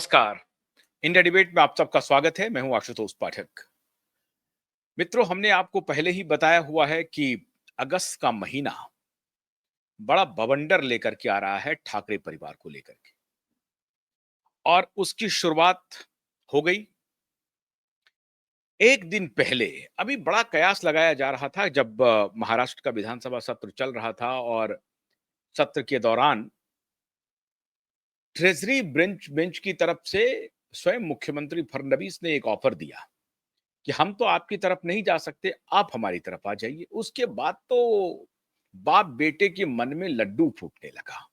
नमस्कार। India debate में आप सबका स्वागत है। मैं हूं आशुतोष पाठक। मित्रों, हमने आपको पहले ही बताया हुआ है कि अगस्त का महीना बड़ा बवंडर लेकर के आ रहा है ठाकरे परिवार को लेकर के, और उसकी शुरुआत हो गई। एक दिन पहले अभी बड़ा कयास लगाया जा रहा था जब महाराष्ट्र का विधानसभा सत्र चल रहा था, और सत्र के दौरान ट्रेजरी बेंच की तरफ से स्वयं मुख्यमंत्री फडणवीस ने एक ऑफर दिया कि हम तो आपकी तरफ नहीं जा सकते, आप हमारी तरफ आ जाइए। उसके बाद तो बाप बेटे के मन में लड्डू फूटने लगा,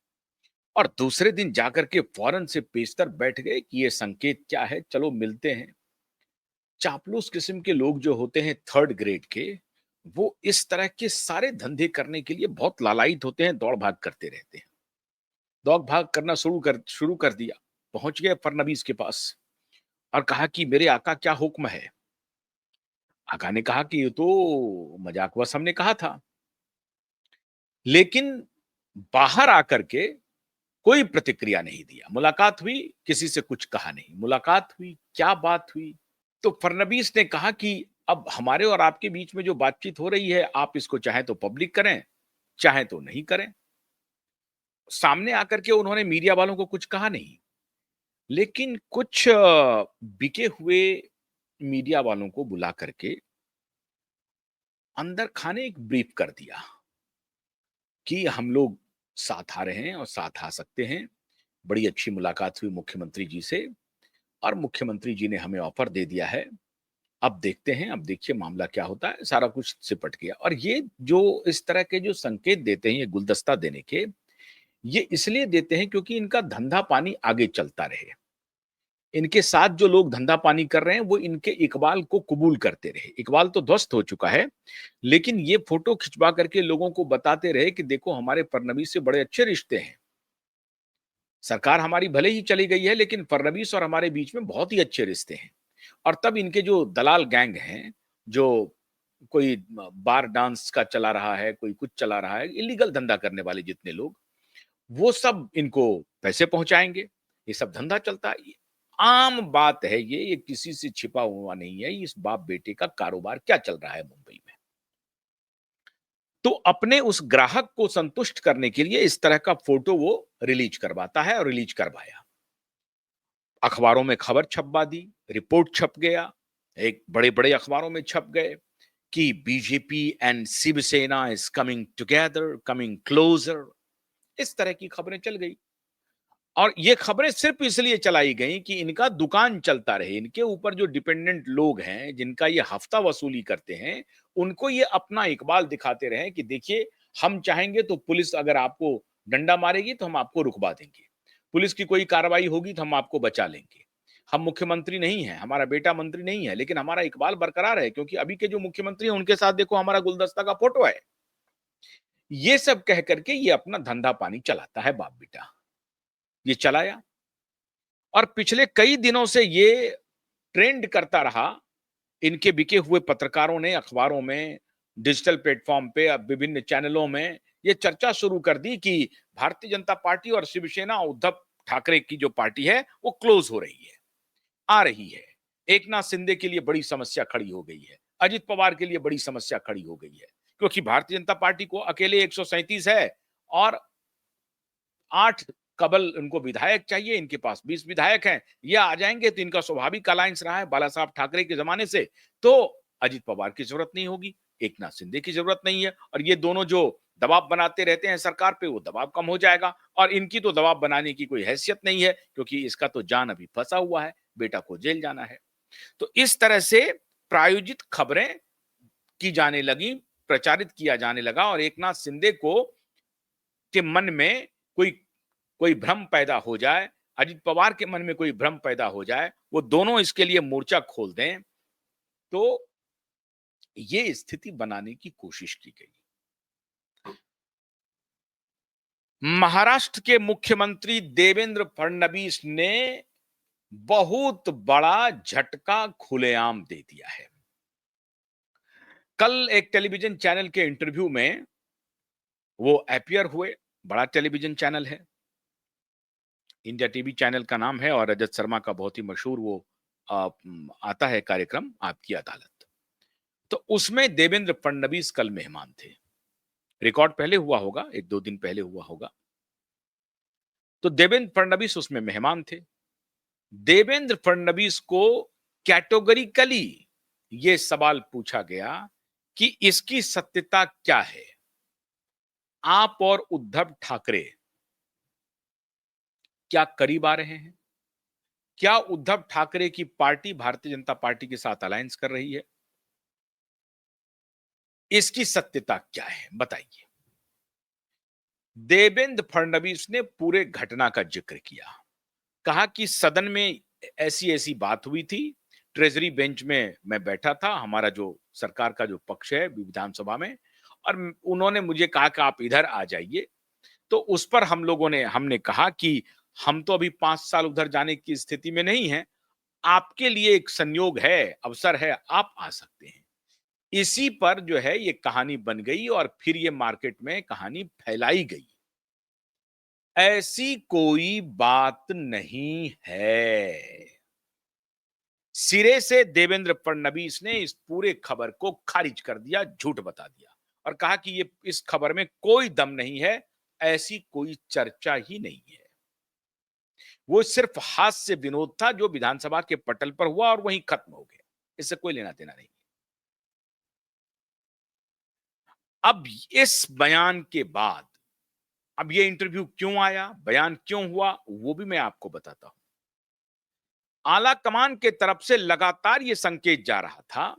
और दूसरे दिन जाकर के फौरन से पेशतर बैठ गए कि ये संकेत क्या है, चलो मिलते हैं। चापलूस किस्म के लोग जो होते हैं थर्ड ग्रेड के, वो इस तरह के सारे धंधे करने के लिए बहुत लालायित होते हैं, दौड़ भाग करते रहते हैं। दौड़ भाग करना शुरू कर दिया। पहुंच गए फडणवीस के पास और कहा कि मेरे आका क्या हुक्म है। आका ने कहा कि ये तो मजाक हमने कहा था, लेकिन बाहर आकर के कोई प्रतिक्रिया नहीं दिया। मुलाकात हुई, किसी से कुछ कहा नहीं। मुलाकात हुई, क्या बात हुई? तो फडणवीस ने कहा कि अब हमारे और आपके बीच में जो बातचीत हो रही है, आप इसको चाहे तो पब्लिक करें, चाहे तो नहीं करें। सामने आकर के उन्होंने मीडिया वालों को कुछ कहा नहीं, लेकिन कुछ बिके हुए मीडिया वालों को बुला करके अंदर खाने एक ब्रीफ कर दिया कि हम लोग साथ आ रहे हैं और साथ आ सकते हैं। बड़ी अच्छी मुलाकात हुई मुख्यमंत्री जी से, और मुख्यमंत्री जी ने हमें ऑफर दे दिया है। अब देखते हैं, अब देखिए मामला क्या होता है। सारा कुछ सिपट गया। और ये जो इस तरह के जो संकेत देते हैं, ये गुलदस्ता देने के, ये इसलिए देते हैं क्योंकि इनका धंधा पानी आगे चलता रहे। इनके साथ जो लोग धंधा पानी कर रहे हैं, वो इनके इकबाल को कबूल करते रहे। इकबाल तो ध्वस्त हो चुका है, लेकिन ये फोटो खिंचवा करके लोगों को बताते रहे कि देखो हमारे फडणवीस से बड़े अच्छे रिश्ते हैं। सरकार हमारी भले ही चली गई है, लेकिन फडणवीस और हमारे बीच में बहुत ही अच्छे रिश्ते हैं। और तब इनके जो दलाल गैंग हैं, जो कोई बार डांस का चला रहा है, कोई कुछ चला रहा है, इलीगल धंधा करने वाले जितने लोग, वो सब इनको पैसे पहुंचाएंगे। ये सब धंधा चलता है। ये आम बात है। ये किसी से छिपा हुआ नहीं है। इस बाप बेटे का कारोबार क्या चल रहा है मुंबई में। तो अपने उस ग्राहक को संतुष्ट करने के लिए इस तरह का फोटो वो रिलीज करवाता है, और रिलीज करवाया। अखबारों में खबर छपवा दी, रिपोर्ट छप गया, एक बड़े-बड़े अखबारों में छप गए कि BJP and Shiv Sena is coming together, coming closer. इस तरह की खबरें चल गई। और ये खबरें सिर्फ इसलिए चलाई गई कि इनका दुकान चलता रहे। इनके ऊपर जो डिपेंडेंट लोग हैं, जिनका ये हफ्ता वसूली करते हैं, उनको ये अपना इकबाल दिखाते रहे कि देखिए, हम चाहेंगे तो पुलिस अगर आपको डंडा मारेगी तो हम आपको रुकवा देंगे। पुलिस की कोई कार्रवाई होगी तो हम आपको बचा लेंगे। हम मुख्यमंत्री नहीं हैं, हमारा बेटा मंत्री नहीं है, लेकिन हमारा इकबाल बरकरार है, क्योंकि अभी के जो मुख्यमंत्री हैं उनके साथ देखो हमारा गुलदस्ता का फोटो है। ये सब कह करके ये अपना धंधा पानी चलाता है बाप बेटा। ये चलाया, और पिछले कई दिनों से ये ट्रेंड करता रहा। इनके बिके हुए पत्रकारों ने अखबारों में, डिजिटल प्लेटफॉर्म पे, अब विभिन्न चैनलों में ये चर्चा शुरू कर दी कि भारतीय जनता पार्टी और शिवसेना, उद्धव ठाकरे की जो पार्टी है, वो क्लोज हो रही है, आ रही है। एकनाथ शिंदे के लिए बड़ी समस्या खड़ी हो गई है, अजित पवार के लिए बड़ी समस्या खड़ी हो गई है, क्योंकि भारतीय जनता पार्टी को अकेले 137 है, और 8 कबल उनको विधायक चाहिए। इनके पास 20 विधायक हैं। ये आ जाएंगे तो इनका स्वाभाविक अलायंस रहा है बाला साहब ठाकरे के जमाने से, तो अजित पवार की जरूरत नहीं होगी, एकनाथ शिंदे की जरूरत नहीं है। और ये दोनों जो दबाव बनाते रहते हैं सरकार पे, वो दबाव कम हो जाएगा। और इनकी तो दबाव बनाने की कोई हैसियत नहीं है, क्योंकि इसका तो जान अभी फंसा हुआ है, बेटा को जेल जाना है। तो इस तरह से प्रायोजित खबरें की जाने लगी, प्रचारित किया जाने लगा, और एकनाथ शिंदे को के मन में कोई कोई भ्रम पैदा हो जाए, अजित पवार के मन में कोई भ्रम पैदा हो जाए, वो दोनों इसके लिए मोर्चा खोल दें, तो ये स्थिति बनाने की कोशिश की गई। महाराष्ट्र के मुख्यमंत्री देवेंद्र फडणवीस ने बहुत बड़ा झटका खुलेआम दे दिया है। कल एक टेलीविजन चैनल के इंटरव्यू में वो अपीयर हुए। बड़ा टेलीविजन चैनल है। इंडिया टीवी चैनल का नाम है और रजत शर्मा का बहुत ही मशहूर वो आता है कार्यक्रम आपकी अदालत। तो उसमें देवेंद्र फडणवीस कल मेहमान थे। रिकॉर्ड पहले हुआ होगा, 1-2 दिन पहले हुआ होगा। तो देवेंद्र फडणवीस उसमें मेहमान थे। देवेंद्र फडणवीस को कैटेगोरिकली ये सवाल पूछा गया कि इसकी सत्यता क्या है? आप और उद्धव ठाकरे क्या करीब आ रहे हैं? क्या उद्धव ठाकरे की पार्टी भारतीय जनता पार्टी के साथ अलायंस कर रही है? इसकी सत्यता क्या है? बताइए। देवेंद्र फडणवीस ने पूरे घटना का जिक्र किया। कहा कि सदन में ऐसी-ऐसी बात हुई थी। ट्रेजरी बेंच में मैं बैठा था, हमारा जो सरकार का जो पक्ष है विधानसभा में, और उन्होंने मुझे कहा कि आप इधर आ जाइए। तो उस पर हमने कहा कि हम तो अभी 5 साल उधर जाने की स्थिति में नहीं हैं। आपके लिए एक संयोग है, अवसर है, आप आ सकते हैं। इसी पर जो है ये कहानी बन गई और फिर ये मार्केट में कहानी फैलाई गई। ऐसी कोई बात नहीं है। सिरे से देवेंद्र फडणवीस ने इस पूरे खबर को खारिज कर दिया, झूठ बता दिया और कहा कि ये इस खबर में कोई दम नहीं है, ऐसी कोई चर्चा ही नहीं है। वो सिर्फ हास्य विनोद था जो विधानसभा के पटल पर हुआ और वहीं खत्म हो गया। इससे कोई लेना देना नहीं। अब इस बयान के बाद अब ये इंटरव्यू क्यों आया, बयान क्यों हुआ, वो भी मैं आपको बताता हूं। आला कमान के तरफ से लगातार ये संकेत जा रहा था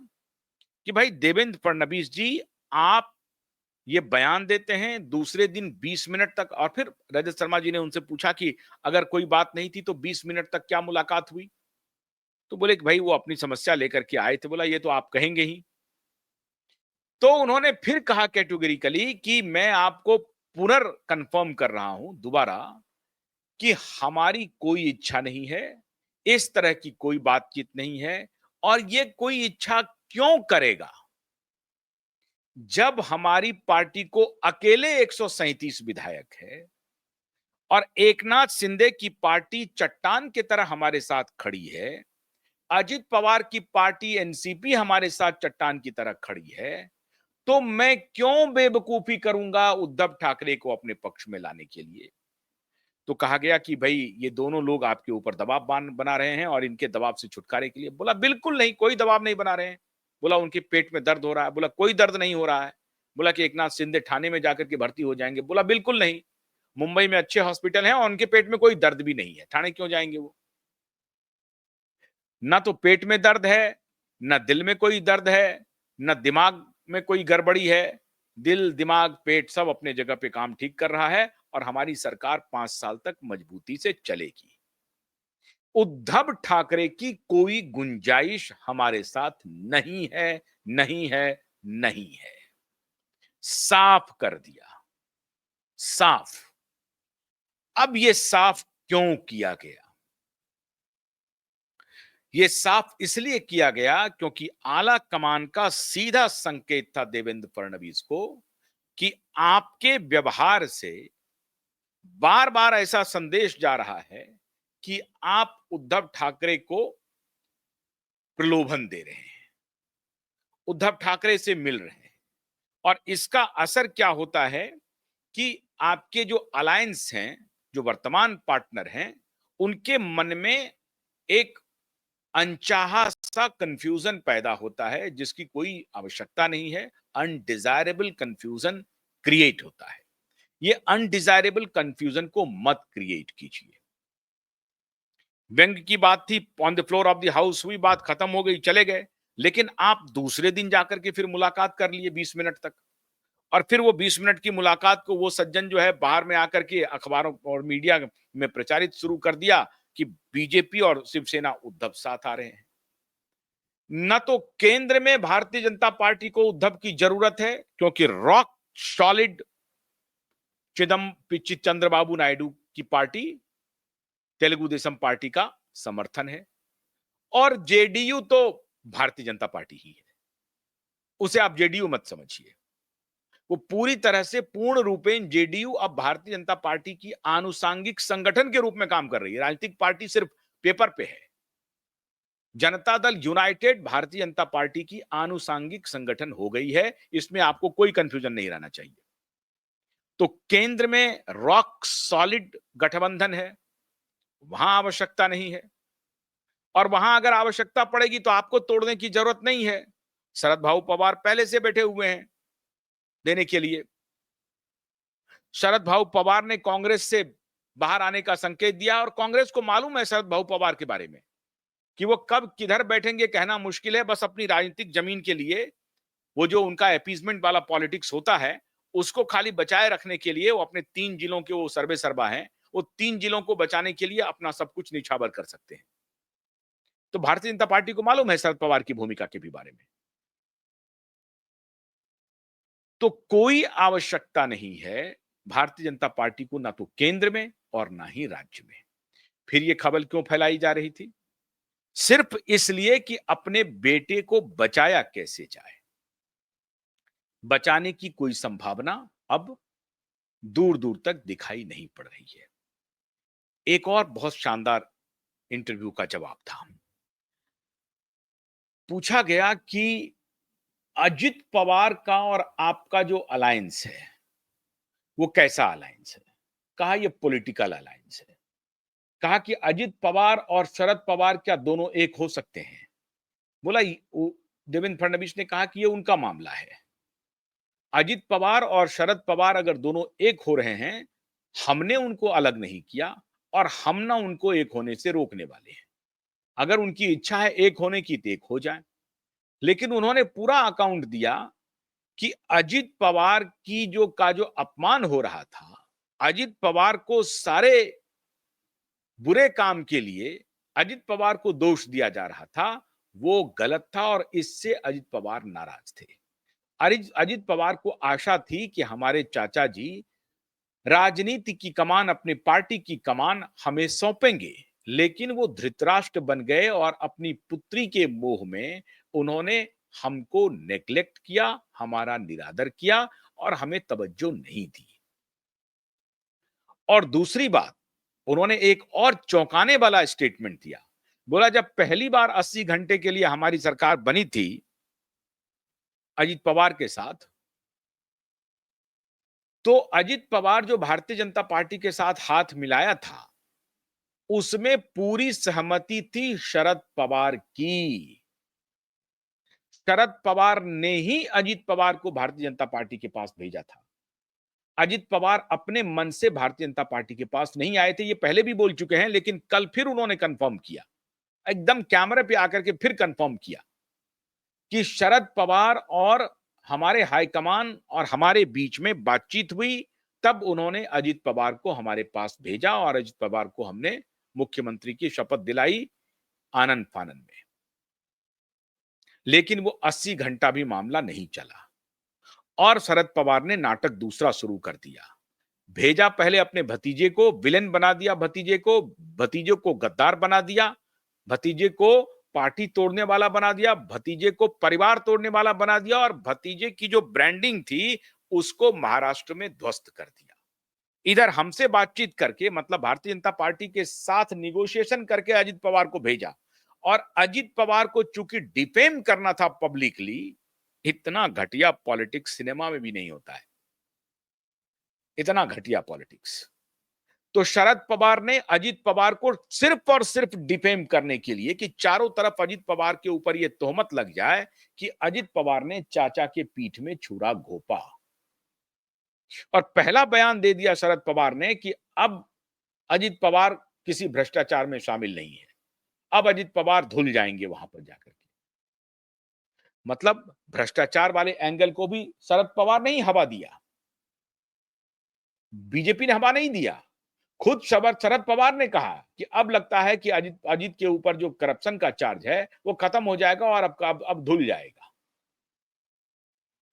कि भाई देवेंद्र फडणवीस जी, आप ये बयान देते हैं, दूसरे दिन 20 मिनट तक, और फिर रजत शर्मा जी ने उनसे पूछा कि अगर कोई बात नहीं थी तो 20 मिनट तक क्या मुलाकात हुई? तो बोले कि भाई वो अपनी समस्या लेकर के आए थे। बोला ये तो आप कहेंगे ही। तो उन्होंने फिर कहा कैटेगोरिकली कि मैं आपको पुनर्कन्फर्म कर रहा हूं दोबारा कि हमारी कोई इच्छा नहीं है, इस तरह की कोई बातचीत नहीं है, और ये कोई इच्छा क्यों करेगा जब हमारी पार्टी को अकेले 137 विधायक है और एकनाथ शिंदे की पार्टी चट्टान की तरह हमारे साथ खड़ी है, अजित पवार की पार्टी एनसीपी हमारे साथ चट्टान की तरह खड़ी है, तो मैं क्यों बेवकूफी करूंगा उद्धव ठाकरे को अपने पक्ष में लाने के लिए? तो कहा गया कि भाई ये दोनों लोग आपके ऊपर दबाव बना रहे हैं और इनके दबाव से छुटकारे के लिए। बोला बिल्कुल नहीं, कोई दबाव नहीं बना रहे हैं। बोला उनके पेट में दर्द हो रहा है। बोला कोई दर्द नहीं हो रहा है। बोला कि एकनाथ शिंदे थाने में जाकर के भर्ती हो जाएंगे। बोला बिल्कुल नहीं, मुंबई में अच्छे हॉस्पिटल हैं और उनके पेट में कोई दर्द भी नहीं है, थाने क्यों जाएंगे वो? ना तो पेट में दर्द है, ना दिल में कोई दर्द है, ना दिमाग में कोई गड़बड़ी है। दिल, दिमाग, पेट सब अपने जगह पे काम ठीक कर रहा है और हमारी सरकार 5 साल तक मजबूती से चलेगी। उद्धव ठाकरे की कोई गुंजाइश हमारे साथ नहीं है, नहीं है, नहीं है। साफ कर दिया, साफ। अब ये साफ क्यों किया गया? ये साफ इसलिए किया गया क्योंकि आला कमान का सीधा संकेत था देवेंद्र फडणवीस को कि आपके व्यवहार से बार-बार ऐसा संदेश जा रहा है कि आप उद्धव ठाकरे को प्रलोभन दे रहे हैं, उद्धव ठाकरे से मिल रहे हैं, और इसका असर क्या होता है कि आपके जो अलायंस हैं, जो वर्तमान पार्टनर हैं, उनके मन में एक अनचाहा सा कंफ्यूजन पैदा होता है जिसकी कोई आवश्यकता नहीं है। अनडिजायरेबल कंफ्यूजन क्रिएट होता है। ये अनडिजायरेबल कंफ्यूजन को मत क्रिएट कीजिए। व्यंग की बात थी, on the floor of the house हुई, बात खत्म हो गई, चले गए। लेकिन आप दूसरे दिन जाकर के फिर मुलाकात कर लिए 20 मिनट तक, और फिर वो 20 मिनट की मुलाकात को वो सज्जन जो है बाहर में आकर के अखबारों और मीडिया में प्रचारित शुरू कर दिया कि बीजेपी और शिवसेना उद्धव साथ आ रहे हैं। न तो केंद्र में भारतीय जनता पार्टी को उद्धव की जरूरत है क्योंकि रॉक सॉलिड चंद्रबाबू नायडू की पार्टी तेलुगु देशम पार्टी का समर्थन है, और जेडीयू तो भारतीय जनता पार्टी ही है, उसे आप जेडीयू मत समझिए। वो पूरी तरह से पूर्ण रूपेण जेडीयू अब भारतीय जनता पार्टी की आनुषंगिक संगठन के रूप में काम कर रही है। राजनीतिक पार्टी सिर्फ पेपर पे है। जनता दल यूनाइटेड भारतीय जनता पार्टी की आनुषंगिक संगठन हो गई है। इसमें आपको कोई कंफ्यूजन नहीं रहना चाहिए। तो केंद्र में रॉक सॉलिड गठबंधन है, वहां आवश्यकता नहीं है। और वहां अगर आवश्यकता पड़ेगी तो आपको तोड़ने की जरूरत नहीं है। शरद भाऊ पवार पहले से बैठे हुए हैं देने के लिए। शरद भाऊ पवार ने कांग्रेस से बाहर आने का संकेत दिया और कांग्रेस को मालूम है शरद भाऊ पवार के बारे में कि वो कब किधर बैठेंगे कहना मुश्किल है। बस अपनी राजनीतिक जमीन के लिए वो जो उनका अपीजमेंट वाला पॉलिटिक्स होता है उसको खाली बचाए रखने के लिए वो अपने 3 जिलों के वो सर्वे सर्वा हैं, वो 3 जिलों को बचाने के लिए अपना सब कुछ निछावर कर सकते हैं। तो भारतीय जनता पार्टी को मालूम है शरद पवार की भूमिका के भी बारे में। तो कोई आवश्यकता नहीं है भारतीय जनता पार्टी को, ना तो केंद्र में और ना ही राज्य में। फिर ये खबर क्यों फैलाई जा रही थी? सिर्फ इसलिए कि अपने बेटे को बचाया कैसे जाए। बचाने की कोई संभावना अब दूर दूर तक दिखाई नहीं पड़ रही है। एक और बहुत शानदार इंटरव्यू का जवाब था। पूछा गया कि अजित पवार का और आपका जो अलायंस है वो कैसा अलायंस है? कहा यह पॉलिटिकल अलायंस है। कहा कि अजित पवार और शरद पवार क्या दोनों एक हो सकते हैं? बोला देवेंद्र फडणवीस ने कहा कि यह उनका मामला है। अजित पवार और शरद पवार अगर दोनों एक हो रहे हैं, हमने उनको अलग नहीं किया और हम ना उनको एक होने से रोकने वाले हैं। अगर उनकी इच्छा है एक होने की तो एक हो जाए। लेकिन उन्होंने पूरा अकाउंट दिया कि अजित पवार की जो अपमान हो रहा था, अजित पवार को सारे बुरे काम के लिए अजित पवार को दोष दिया जा रहा था, वो गलत था और इससे अजित पवार नाराज थे। अजित पवार को आशा थी कि हमारे चाचा जी राजनीति की कमान, अपनी पार्टी की कमान हमें सौंपेंगे, लेकिन वो धृतराष्ट्र बन गए और अपनी पुत्री के मोह में उन्होंने हमको नेग्लेक्ट किया, हमारा निरादर किया और हमें तवज्जो नहीं दी। और दूसरी बात, उन्होंने एक और चौंकाने वाला स्टेटमेंट दिया। बोला जब पहली बार 80 घंटे के लिए हमारी सरकार बनी थी अजित पवार के साथ, तो अजित पवार जो भारतीय जनता पार्टी के साथ हाथ मिलाया था, उसमें पूरी सहमति थी शरद पवार की। शरद पवार ने ही अजित पवार को भारतीय जनता पार्टी के पास भेजा था। अजित पवार अपने मन से भारतीय जनता पार्टी के पास नहीं आए थे, ये पहले भी बोल चुके हैं, लेकिन कल फिर उन्होंने कंफर्म किया, एकदम कैमरे पे आकर के फिर कंफर्म किया कि शरद पवार और हमारे हाईकमान और हमारे बीच में बातचीत हुई, तब उन्होंने अजित पवार को हमारे पास भेजा और अजित पवार को हमने मुख्यमंत्री की शपथ दिलाई आनंद फानंद में। लेकिन वो 80 घंटा भी मामला नहीं चला और शरद पवार ने नाटक दूसरा शुरू कर दिया। भेजा पहले अपने भतीजे को, विलेन बना दिया भतीजे को गद्दार बना दिया, भतीजे को पार्टी तोड़ने वाला बना दिया, भतीजे को परिवार तोड़ने वाला बना दिया और भतीजे की जो ब्रांडिंग थी उसको महाराष्ट्र में ध्वस्त कर दिया। इधर हमसे बातचीत करके, मतलब भारतीय जनता पार्टी के साथ निगोशिएशन करके अजित पवार को भेजा और अजित पवार को चूंकि डिफेम करना था पब्लिकली, इतना घटिया पॉलिटिक्स सिनेमा में भी नहीं होता है, इतना घटिया पॉलिटिक्स। तो शरद पवार ने अजित पवार को सिर्फ और सिर्फ डिफेम करने के लिए कि चारों तरफ अजित पवार के ऊपर यह तोहमत लग जाए कि अजित पवार ने चाचा के पीठ में छुरा घोंपा, और पहला बयान दे दिया शरद पवार ने कि अब अजित पवार किसी भ्रष्टाचार में शामिल नहीं है, अब अजित पवार धुल जाएंगे वहां पर जाकर के। मतलब भ्रष्टाचार वाले एंगल को भी शरद पवार ने ही हवा दिया, बीजेपी ने हवा नहीं दिया। खुद शरद पवार ने कहा कि अब लगता है कि अजित के ऊपर जो करप्शन का चार्ज है वो खत्म हो जाएगा और अब धुल जाएगा।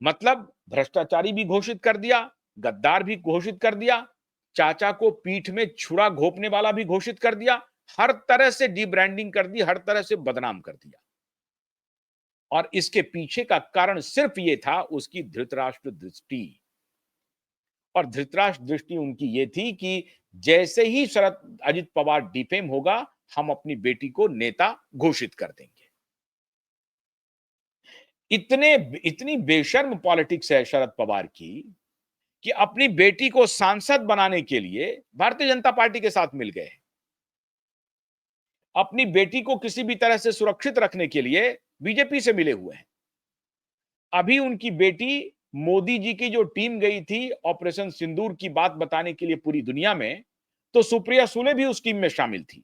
मतलब भ्रष्टाचारी भी घोषित कर दिया, गद्दार भी घोषित कर दिया, चाचा को पीठ में छुरा घोंपने वाला भी घोषित कर दिया, हर तरह से डीब्रांडिंग कर दी, हर तरह से बदनाम कर दिया। और इसके पीछे का कारण सिर्फ ये था उसकी धृतराष्ट्र दृष्टि। और धृतराष्ट्र दृष्टि उनकी ये थी कि जैसे ही शरद अजित पवार डिफेम होगा, हम अपनी बेटी को नेता घोषित कर देंगे। इतने इतनी बेशर्म पॉलिटिक्स है शरद पवार की कि अपनी बेटी को सांसद बनाने के लिए भारतीय जनता पार्टी के साथ मिल गए। अपनी बेटी को किसी भी तरह से सुरक्षित रखने के लिए बीजेपी से मिले हुए हैं। अभी उनकी बेटी मोदी जी की जो टीम गई थी ऑपरेशन सिंदूर की बात बताने के लिए पूरी दुनिया में, तो सुप्रिया सुले भी उस टीम में शामिल थी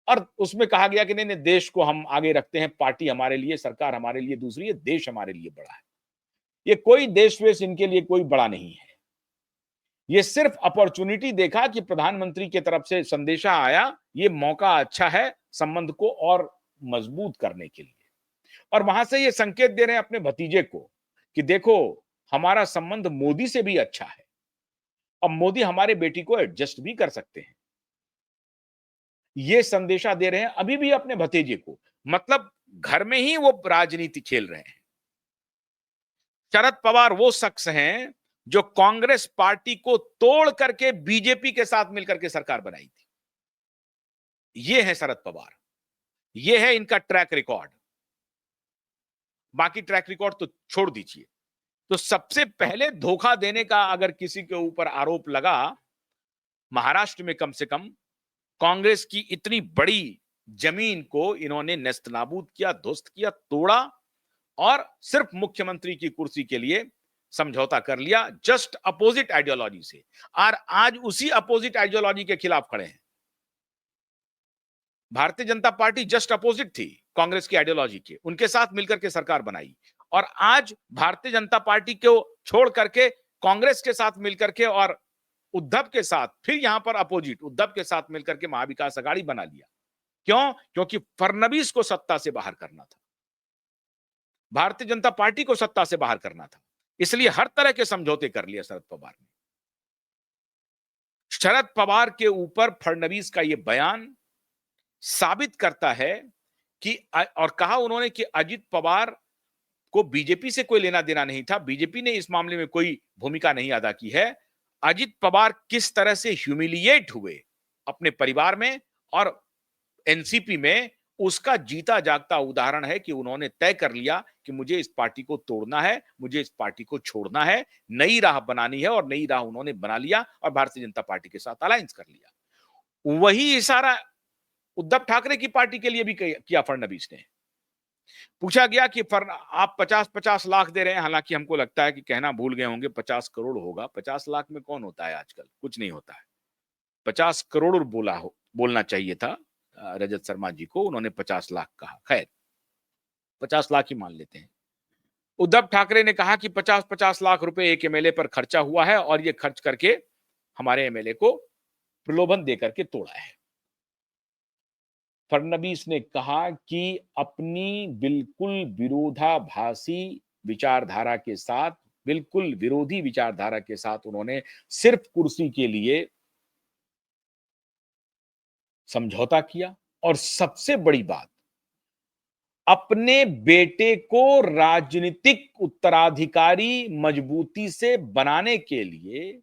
और उसमें कहा गया कि नहीं नहीं, देश को हम आगे रखते हैं, पार्टी हमारे लिए, सरकार हमारे लिए दूसरी है, देश हमारे लिए बड़ा है। ये कोई देश वेश इनके लिए कोई बड़ा नहीं है। ये सिर्फ अपॉर्चुनिटी देखा कि प्रधानमंत्री की तरफ से संदेशा आया, ये मौका अच्छा है संबंध को और मजबूत करने के लिए, और वहां से ये संकेत दे रहे हैं अपने भतीजे को कि देखो, हमारा संबंध मोदी से भी अच्छा है, अब मोदी हमारे बेटी को एडजस्ट भी कर सकते हैं। ये संदेशा दे रहे हैं अभी भी अपने भतीजे को, मतलब घर में ही वो राजनीति खेल रहे हैं। शरद पवार वो शख्स हैं जो कांग्रेस पार्टी को तोड़ करके बीजेपी के साथ मिलकर के सरकार बनाई थी। ये है शरद पवार, ये है इनका ट्रैक रिकॉर्ड। बाकी ट्रैक रिकॉर्ड तो छोड़ दीजिए। तो सबसे पहले धोखा देने का अगर किसी के ऊपर आरोप लगा, महाराष्ट्र में कम से कम कांग्रेस की इतनी बड़ी जमीन को इन्होंने नेस्तनाबूद किया, ध्वस्त किया, तोड़ा और सिर्फ मुख्यमंत्री की कुर्सी के लिए समझौता कर लिया, जस्ट अपोजिट आइडियोलॉजी से। और आज उसी अपोजिट आइडियोलॉजी के खिलाफ खड़े हैं। Bharatiya Janata party just opposite थी कांग्रेस की आइडियोलॉजी के, उनके साथ मिलकर के सरकार बनाई, और आज भारतीय जनता पार्टी को छोड़ करके कांग्रेस के साथ मिलकर के और उद्धव के साथ, फिर यहां पर अपोजिट उद्धव के साथ मिलकर के महाविकास अघाड़ी बना लिया। क्यों? क्योंकि फडणवीस को सत्ता से बाहर करना था, भारतीय जनता पार्टी को सत्ता से बाहर करना था, इसलिए हर तरह के समझौते कर लिए शरद पवार ने। शरद पवार के ऊपर फडणवीस का यह बयान साबित करता है कि और कहा उन्होंने कि अजित पवार को बीजेपी से कोई लेना देना नहीं था, बीजेपी ने इस मामले में कोई भूमिका नहीं अदा की है। अजित पवार किस तरह से ह्यूमिलिएट हुए अपने परिवार में और एनसीपी में, उसका जीता जागता उदाहरण है कि उन्होंने तय कर लिया कि मुझे इस पार्टी को तोड़ना है, मुझे इस पार्टी को छोड़ना है, नई राह बनानी है, और नई राह उन्होंने बना लिया और भारतीय जनता पार्टी के साथ अलायंस कर लिया। वही इशारा उद्धव ठाकरे की पार्टी के लिए भी किया फडणवीस ने। पूछा गया कि आप 50-50 लाख दे रहे हैं, हालांकि हमको लगता है कि कहना भूल गए होंगे, 50 करोड़ होगा। 50 लाख में कौन होता है आजकल? कुछ नहीं होता है। 50 करोड़ बोलना चाहिए था रजत शर्मा जी को, उन्होंने 50 लाख कहा। खैर 50 लाख ही मान लेते हैं। उद्धव ठाकरे ने कहा कि 50-50 लाख रुपए एक एमएलए पर खर्चा हुआ है और ये खर्च करके हमारे एमएलए को प्रलोभन देकर के तोड़ा है। फडणवीस ने कहा कि अपनी बिल्कुल विरोधाभासी विचारधारा के साथ, बिल्कुल विरोधी विचारधारा के साथ उन्होंने सिर्फ कुर्सी के लिए समझौता किया, और सबसे बड़ी बात, अपने बेटे को राजनीतिक उत्तराधिकारी मजबूती से बनाने के लिए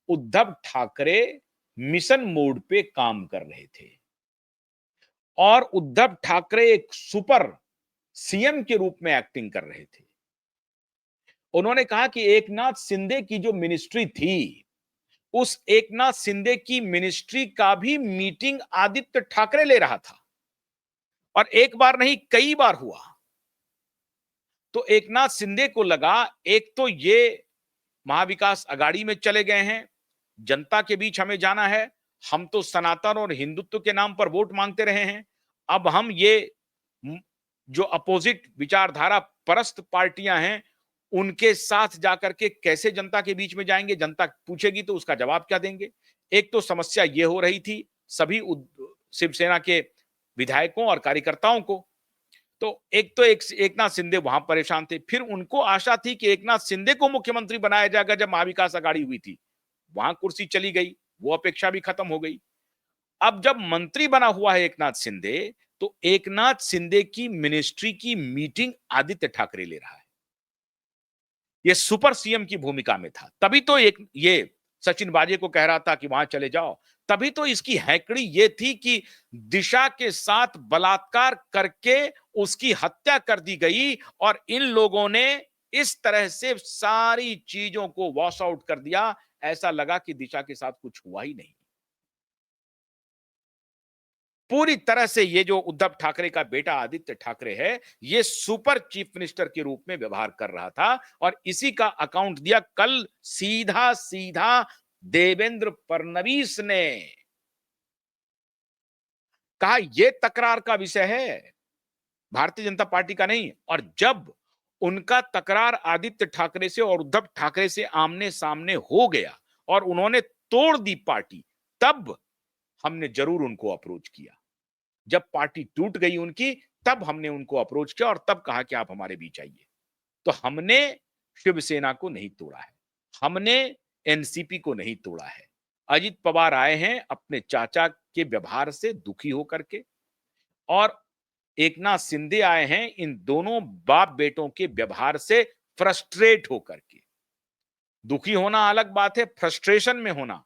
उद्धव ठाकरे मिशन मोड पे काम कर रहे थे, और उद्धव ठाकरे एक सुपर सीएम के रूप में एक्टिंग कर रहे थे। उन्होंने कहा कि एकनाथ शिंदे की जो मिनिस्ट्री थी, उस एकनाथ शिंदे की मिनिस्ट्री का भी मीटिंग आदित्य ठाकरे ले रहा था, और एक बार नहीं कई बार हुआ। तो एकनाथ शिंदे को लगा एक तो ये महाविकास अघाड़ी में चले गए हैं, जनता के बीच हमें जाना है, हम तो सनातन और हिंदुत्व के नाम पर वोट मांगते रहे हैं, अब हम ये जो अपोजिट विचारधारा परस्त पार्टियां हैं उनके साथ जाकर के कैसे जनता के बीच में जाएंगे, जनता पूछेगी तो उसका जवाब क्या देंगे। एक तो समस्या ये हो रही थी सभी शिवसेना के विधायकों और कार्यकर्ताओं को, तो एकनाथ शिंदे वहां परेशान थे। फिर उनको आशा थी कि एकनाथ शिंदे को मुख्यमंत्री बनाया जाएगा, जब महाविकास अघाड़ी हुई थी वहां कुर्सी चली गई, वो अपेक्षा भी खत्म हो गई। अब जब मंत्री बना हुआ है एकनाथ शिंदे, तो एकनाथ शिंदे की मिनिस्ट्री की मीटिंग आदित्य ठाकरे ले रहा है। ये सुपर सीएम की भूमिका में था। तभी तो एक ये सचिन वाजे को कह रहा था कि वहां चले जाओ। तभी तो इसकी हैकड़ी ये थी कि दिशा के साथ बलात्कार करके उसकी हत्या कर दी गई और इन लोगों ने इस तरह से सारी चीजों को वॉश आउट कर दिया। ऐसा लगा कि दिशा के साथ कुछ हुआ ही नहीं। पूरी तरह से ये जो उद्धव ठाकरे का बेटा आदित्य ठाकरे है, ये सुपर चीफ मिनिस्टर के रूप में व्यवहार कर रहा था और इसी का अकाउंट दिया कल सीधा सीधा देवेंद्र फडणवीस ने। कहा यह तकरार का विषय है, भारतीय जनता पार्टी का नहीं। और जब उनका तकरार आदित्य ठाकरे से और उद्धव ठाकरे से आमने सामने हो गया और उन्होंने तोड़ दी पार्टी, तब हमने जरूर उनको अप्रोच किया। जब पार्टी टूट गई उनकी, तब हमने उनको अप्रोच किया और तब कहा कि आप हमारे बीच आइए। तो हमने शिवसेना को नहीं तोड़ा है, हमने एनसीपी को नहीं तोड़ा है। अजित पवार आए हैं अपने चाचा के व्यवहार से दुखी होकर के, और एकनाथ शिंदे आए हैं इन दोनों बाप बेटों के व्यवहार से फ्रस्ट्रेट होकर के। दुखी होना अलग बात है, फ्रस्ट्रेशन में होना,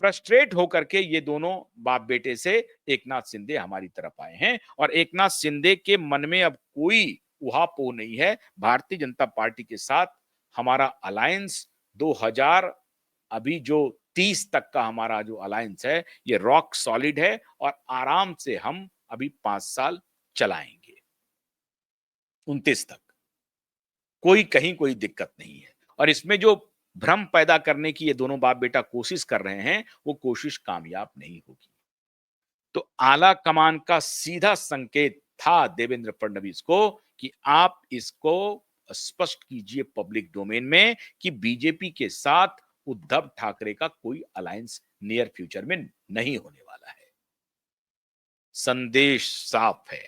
फ्रस्ट्रेट होकर के ये दोनों बाप बेटे से एकनाथ शिंदे हमारी तरफ आए हैं। और एकनाथ शिंदे के मन में अब कोई उहापोह नहीं है। भारतीय जनता पार्टी के साथ हमारा अलायंस 2000 अभी जो 30 तक का हमारा जो अलायंस है, ये रॉक सॉलिड है और आराम से हम अभी 5 साल चलाएंगे, 29 तक। कोई कहीं कोई दिक्कत नहीं है। और इसमें जो भ्रम पैदा करने की ये दोनों बाप बेटा कोशिश कर रहे हैं, वो कोशिश कामयाब नहीं होगी। तो आला कमान का सीधा संकेत था देवेंद्र फडणवीस को कि आप इसको स्पष्ट कीजिए पब्लिक डोमेन में कि बीजेपी के साथ उद्धव ठाकरे का कोई अलायंस नियर फ्यूचर में नहीं होने वाला है। संदेश साफ है।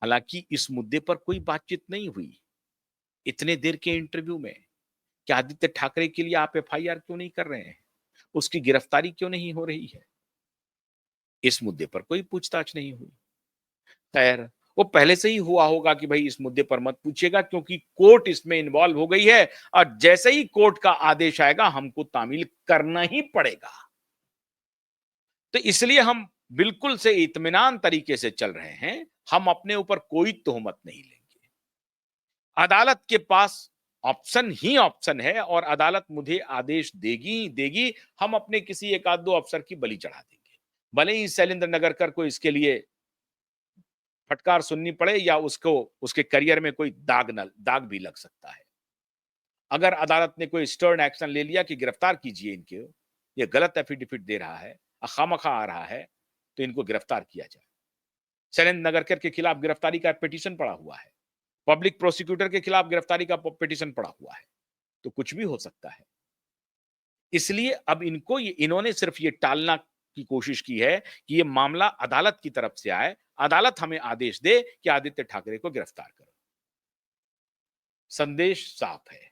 हालांकि इस मुद्दे पर कोई बातचीत नहीं हुई इतने देर के इंटरव्यू में कि आदित्य ठाकरे के लिए आप एफआईआर क्यों नहीं कर रहे हैं, उसकी गिरफ्तारी क्यों नहीं हो रही है। इस मुद्दे पर कोई पूछताछ नहीं हुई। खैर, वो पहले से ही हुआ होगा कि भाई इस मुद्दे पर मत पूछिएगा, क्योंकि कोर्ट इसमें इन्वॉल्व हो गई है और जैसे ही कोर्ट का आदेश आएगा हमको तामील करना ही पड़ेगा। तो इसलिए हम बिल्कुल से इत्मीनान तरीके से चल रहे हैं। हम अपने ऊपर कोई तोहमत नहीं लेंगे। अदालत के पास ऑप्शन ही ऑप्शन है और अदालत मुझे आदेश देगी ही देगी। हम अपने किसी एक आध दो अफसर की बलि चढ़ा देंगे, भले ही शैलेंद्र नगरकर को इसके लिए फटकार सुननी पड़े या उसको उसके करियर में कोई दाग भी लग सकता है। अगर अदालत ने कोई स्टर्न एक्शन ले लिया कि गिरफ्तार कीजिए इनके, ये गलत एफिडेविट दे रहा है, खामखा आ रहा है, तो इनको गिरफ्तार किया जाए। शैलेंद्र नगरकर के खिलाफ गिरफ्तारी का पिटीशन पड़ा हुआ है, पब्लिक प्रोसिक्यूटर के खिलाफ गिरफ्तारी का पिटीशन पड़ा हुआ है, तो कुछ भी हो सकता है। इसलिए अब इनको इन्होंने सिर्फ ये टालना की कोशिश की है कि ये मामला अदालत की तरफ से आए, अदालत हमें आदेश दे कि आदित्य ठाकरे को गिरफ्तार करो। संदेश साफ है,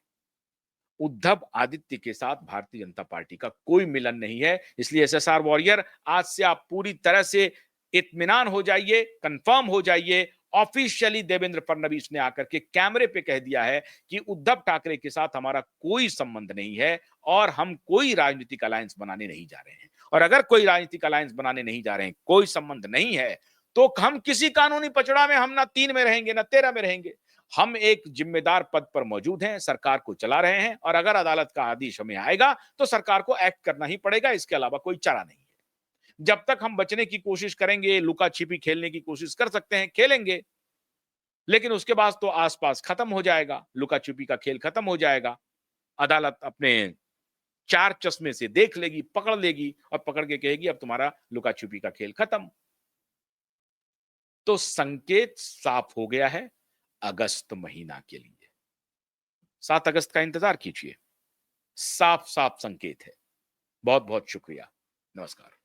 उद्धव आदित्य के साथ भारतीय जनता पार्टी का कोई मिलन नहीं है। इसलिए एसएसआर वॉरियर, आज से आप पूरी तरह से इत्मीनान हो जाइए, कंफर्म हो जाइए। ऑफिशियली देवेंद्र फडणवीस ने आकर के कैमरे पे कह दिया है कि उद्धव ठाकरे के साथ हमारा कोई संबंध नहीं है और हम कोई राजनीतिक अलायंस बनाने नहीं जा रहे हैं। और अगर कोई राजनीतिक अलायंस बनाने नहीं जा रहे हैं, कोई संबंध नहीं है, तो हम किसी कानूनी पचड़ा में हम ना 3 में रहेंगे ना 13 में रहेंगे। हम एक जिम्मेदार पद पर मौजूद हैं, सरकार को चला रहे हैं और अगर अदालत का आदेश हमें आएगा तो सरकार को एक्ट करना ही पड़ेगा, इसके अलावा कोई चारा नहीं है। जब तक हम बचने की कोशिश करेंगे, लुका छिपी खेलने की कोशिश कर सकते हैं, खेलेंगे, लेकिन उसके बाद तो आसपास खत्म हो जाएगा, लुका छिपी का खेल खत्म हो जाएगा। अदालत अपने 4 चश्मे से देख लेगी, पकड़ लेगी और पकड़ के कहेगी अब तुम्हारा लुका छिपी का खेल खत्म। तो संकेत साफ हो गया है अगस्त महीना के लिए। 7 अगस्त का इंतजार कीजिए, साफ साफ संकेत है। बहुत बहुत शुक्रिया, नमस्कार।